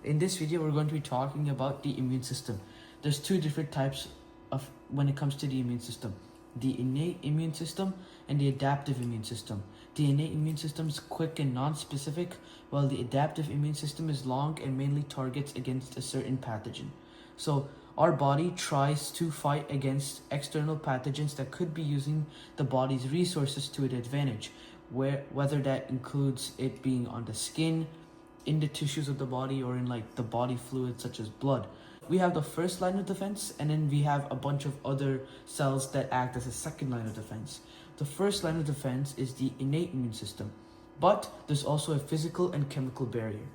In this video, we're going to be talking about the immune system. There's two different types of when it comes to the immune system: the innate immune system and the adaptive immune system. The innate immune system is quick and non-specific, while the adaptive immune system is long and mainly targets against a certain pathogen. So our body tries to fight against external pathogens that could be using the body's resources to its advantage, whether that includes it being on the skin, in the tissues of the body, or in like the body fluids such as blood. We have the first line of defense, and then we have a bunch of other cells that act as a second line of defense. The first line of defense is the innate immune system, but there's also a physical and chemical barrier.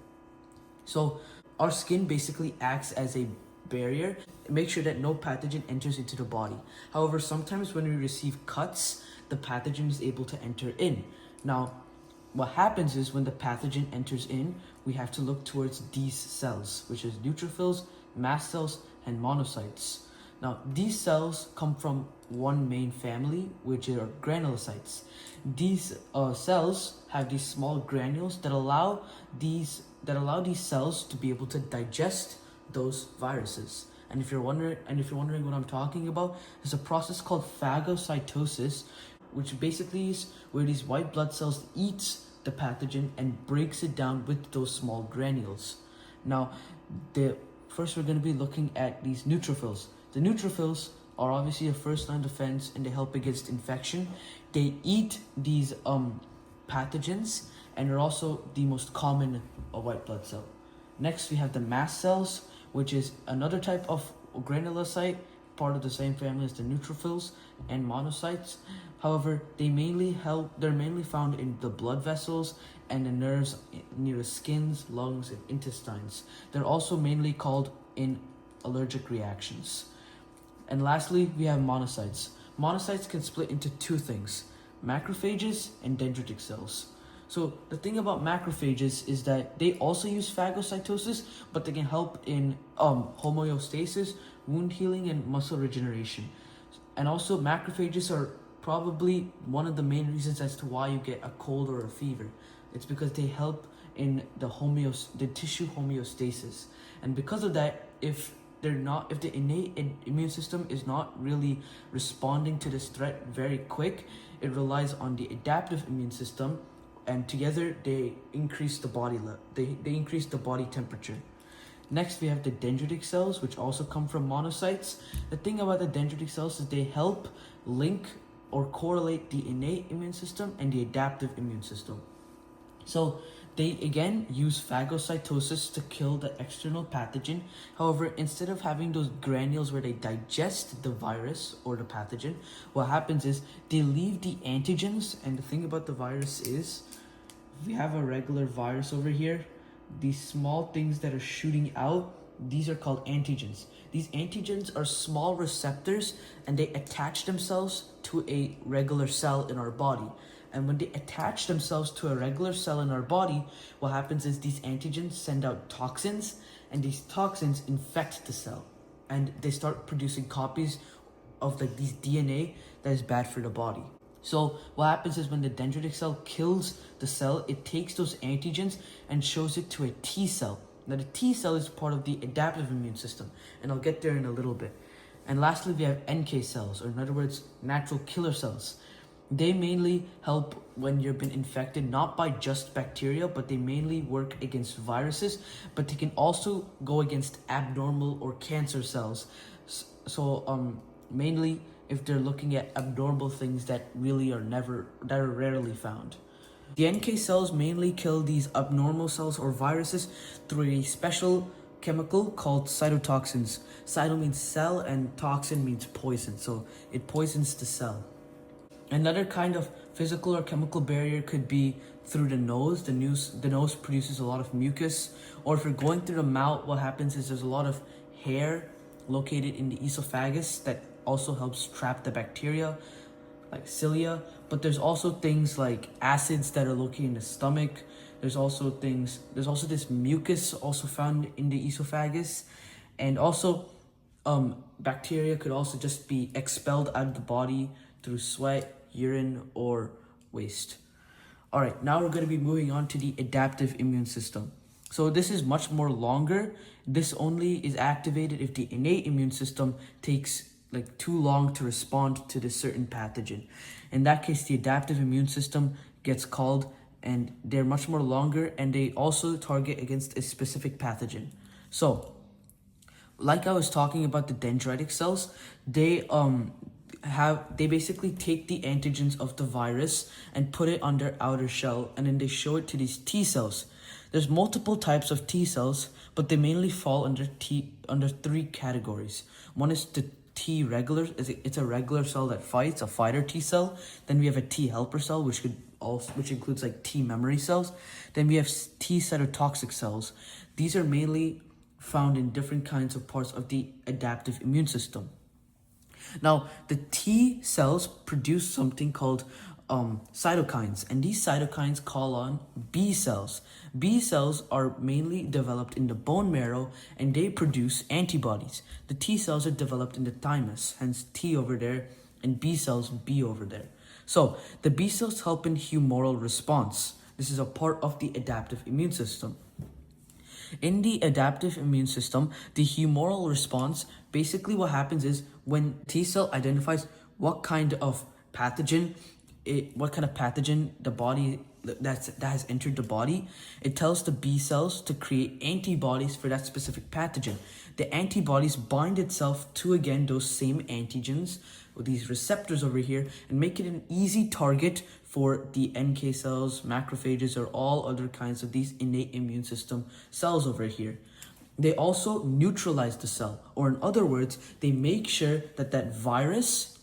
So our skin basically acts as a barrier to make sure that no pathogen enters into the body. However, sometimes when we receive cuts, the pathogen is able to enter in. Now, what happens is when the pathogen enters in, we have to look towards these cells, which is neutrophils, mast cells, and monocytes. Now, these cells come from one main family, which are granulocytes. These cells have these small granules that allow these cells to be able to digest those viruses. And if you're wondering what I'm talking about, there's a process called phagocytosis, which basically is where these white blood cells eat the pathogen and breaks it down with those small granules. Now, first we're going to be looking at these neutrophils. The neutrophils are obviously a first line defense, and they help against infection. They eat these pathogens, and are also the most common white blood cell. Next, we have the mast cells, which is another type of granulocyte, part of the same family as the neutrophils and monocytes. However, they're mainly found in the blood vessels and the nerves near the skins, lungs, and intestines. They're also mainly called in allergic reactions. And lastly, we have monocytes. Monocytes can split into two things: macrophages and dendritic cells. So the thing about macrophages is that they also use phagocytosis, but they can help in homeostasis, wound healing, and muscle regeneration. And also, macrophages are probably one of the main reasons as to why you get a cold or a fever. It's because they help in the tissue homeostasis. And because of that, if the innate immune system is not really responding to this threat very quick, it relies on the adaptive immune system, and together they increase the body they increase the body temperature. Next, we have the dendritic cells, which also come from monocytes. The thing about the dendritic cells is they help link or correlate the innate immune system and the adaptive immune system. So they again use phagocytosis to kill the external pathogen. However, instead of having those granules where they digest the virus or the pathogen, what happens is they leave the antigens. And the thing about the virus is, we have a regular virus over here. These small things that are shooting out, these are called antigens. These antigens are small receptors, and they attach themselves to a regular cell in our body. And when they attach themselves to a regular cell in our body, what happens is these antigens send out toxins, and these toxins infect the cell, and they start producing copies of these DNA that is bad for the body. So what happens is when the dendritic cell kills the cell, it takes those antigens and shows it to a T cell. Now, the T cell is part of the adaptive immune system, and I'll get there in a little bit. And lastly, we have NK cells, or in other words, natural killer cells. They mainly help when you've been infected, not by just bacteria, but they mainly work against viruses, but they can also go against abnormal or cancer cells. So mainly if they're looking at abnormal things that are rarely found. The NK cells mainly kill these abnormal cells or viruses through a special chemical called cytotoxins. Cyto means cell and toxin means poison, so it poisons the cell. Another kind of physical or chemical barrier could be through the nose. The nose produces a lot of mucus. Or if you're going through the mouth, what happens is there's a lot of hair located in the esophagus that also helps trap the bacteria, like cilia. But there's also things like acids that are located in the stomach. There's also this mucus also found in the esophagus. And also bacteria could also just be expelled out of the body through sweat, urine, or waste. All right, now we're going to be moving on to the adaptive immune system. So this is much more longer. This only is activated if the innate immune system takes like too long to respond to this certain pathogen. In that case, the adaptive immune system gets called, and they're much more longer, and they also target against a specific pathogen. So, like I was talking about the dendritic cells, they basically take the antigens of the virus and put it on their outer shell, and then they show it to these T cells. There's multiple types of T cells, but they mainly fall under three categories. One is the T regular, it's a regular cell that fights, a fighter T cell. Then we have a T helper cell, which includes like T memory cells. Then we have T cytotoxic cells. These are mainly found in different kinds of parts of the adaptive immune system. Now, the T cells produce something called cytokines, and these cytokines call on B cells. B cells are mainly developed in the bone marrow, and they produce antibodies. The T cells are developed in the thymus, hence T over there, and B cells B over there. So, the B cells help in humoral response. This is a part of the adaptive immune system. In the adaptive immune system, the humoral response, basically what happens is when T cell identifies what kind of pathogen the body that has entered the body, it tells the B cells to create antibodies for that specific pathogen. The antibodies bind itself to, again, those same antigens, or these receptors over here, and make it an easy target for the NK cells, macrophages, or all other kinds of these innate immune system cells over here. They also neutralize the cell, or in other words, they make sure that that virus,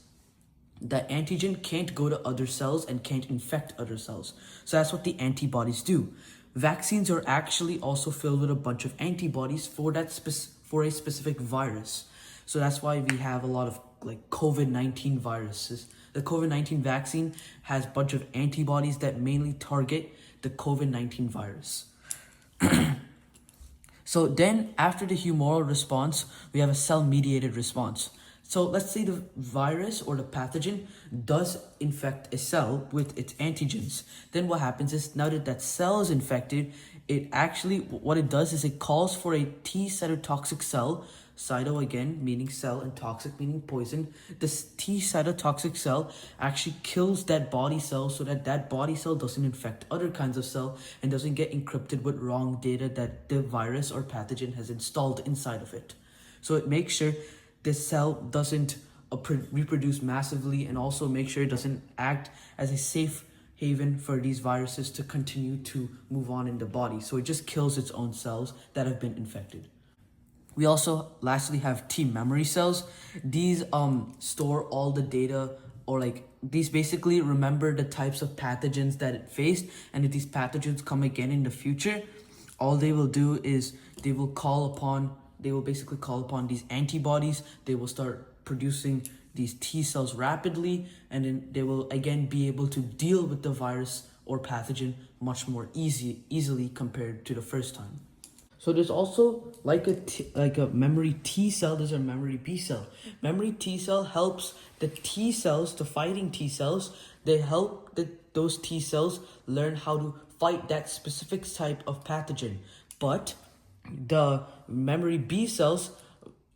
that antigen, can't go to other cells and can't infect other cells. So that's what the antibodies do. Vaccines are actually also filled with a bunch of antibodies for a specific virus. So that's why we have a lot of like COVID-19 viruses. The COVID-19 vaccine has a bunch of antibodies that mainly target the COVID-19 virus. So then after the humoral response, we have a cell-mediated response. So let's say the virus or the pathogen does infect a cell with its antigens. Then what happens is, now that that cell is infected, what it does is it calls for a T cytotoxic cell. Cyto again meaning cell and toxic meaning poison. This T cytotoxic cell actually kills that body cell so that that body cell doesn't infect other kinds of cell and doesn't get encrypted with wrong data that the virus or pathogen has installed inside of it. So it makes sure this cell doesn't reproduce massively, and also make sure it doesn't act as a safe haven for these viruses to continue to move on in the body. So it just kills its own cells that have been infected. We also lastly have T memory cells. These store all the data, or like these basically remember the types of pathogens that it faced, and if these pathogens come again in the future, all they will do is they will basically call upon these antibodies. They will start producing these T cells rapidly, and then they will again be able to deal with the virus or pathogen much more easily compared to the first time. So there's also like a memory T cell, there's a memory B cell. Memory T cell helps the T cells, the fighting T cells, they help those T cells learn how to fight that specific type of pathogen. But the memory B cells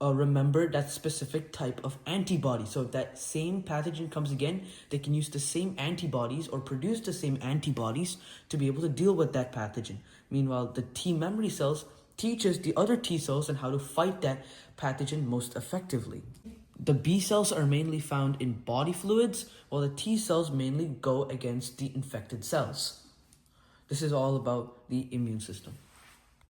remember that specific type of antibody. So if that same pathogen comes again, they can use the same antibodies or produce the same antibodies to be able to deal with that pathogen. Meanwhile, the T memory cells teaches the other T cells on how to fight that pathogen most effectively. The B cells are mainly found in body fluids, while the T cells mainly go against the infected cells. This is all about the immune system.